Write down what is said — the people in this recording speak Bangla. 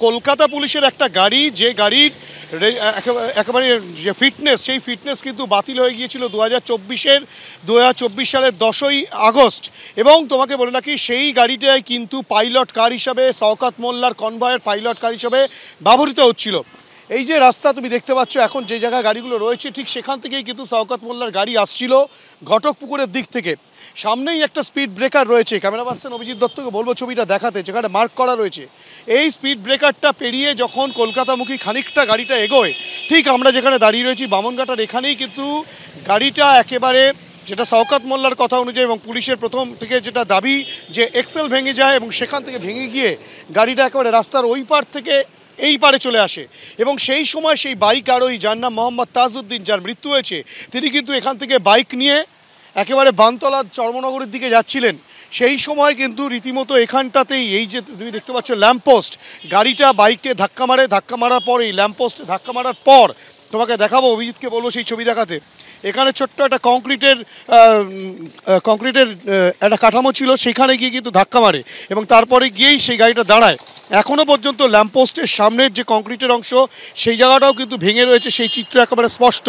কলকাতা পুলিশের একটা গাড়ি, যে গাড়ির একেবারে যে ফিটনেস, সেই ফিটনেস কিন্তু বাতিল হয়ে গিয়েছিল 2024 সালের 10ই আগস্ট। এবং তোমাকে বলে রাখি, সেই গাড়িটাই কিন্তু পাইলট কার হিসাবে, শওকত মোল্লার কনভয়ের পাইলট কার হিসাবে ব্যবহৃত হচ্ছিল। এই যে রাস্তা তুমি দেখতে পাচ্ছ এখন, যে জায়গায় গাড়িগুলো রয়েছে ঠিক সেখান থেকেই কিন্তু শওকত মোল্লার গাড়ি আসছিল ঘটকপুকুরের দিক থেকে। সামনেই একটা স্পিড ব্রেকার রয়েছে, ক্যামেরা পার্সন অভিজিৎ দত্তকে বলবো ছবিটা দেখাতে, যেখানে মার্ক করা রয়েছে। এই স্পিড ব্রেকারটা পেরিয়ে যখন কলকাতামুখী খানিকটা গাড়িটা এগোয়, ঠিক আমরা যেখানে দাঁড়িয়ে রয়েছি বামনঘাটার এখানেই কিন্তু গাড়িটা একেবারে, যেটা শওকত মোল্লার কথা অনুযায়ী এবং পুলিশের প্রথম থেকে যেটা দাবি, যে এক্সেল ভেঙে যায় এবং সেখান থেকে ভেঙে গিয়ে গাড়িটা একেবারে রাস্তার ওই পার থেকে এই পারে চলে আসে। এবং সেই সময় সেই বাইক আরোহী, যার নাম মোহাম্মদ তাজউদ্দিন, যার মৃত্যু হয়েছে, তিনি কিন্তু এখান থেকে বাইক নিয়ে একেবারে বানতলা চর্মনগরের দিকে যাচ্ছিলেন। সেই সময় কিন্তু রীতিমতো এখানটাতেই, এই যে তুমি দেখতে পাচ্ছ ল্যাম্পপোস্ট, গাড়িটা বাইককে ধাক্কা মারে, ধাক্কা মারার পর এই ল্যাম্পপোস্টে ধাক্কা মারার পর তোমাকে দেখাবো, অভিজিৎকে বলবো সেই ছবি দেখাতে। এখানে ছোট্ট একটা কংক্রিটের একটা কাঠামো ছিল, সেখানে গিয়ে কিন্তু ধাক্কা মারে এবং তারপরে গিয়েই সেই গাড়িটা দাঁড়ায়। এখনও পর্যন্ত ল্যাম্পপোস্টের সামনের যে কংক্রিটের অংশ, সেই জায়গাটাও কিন্তু ভেঙে রয়েছে, সেই চিত্র একেবারে স্পষ্ট।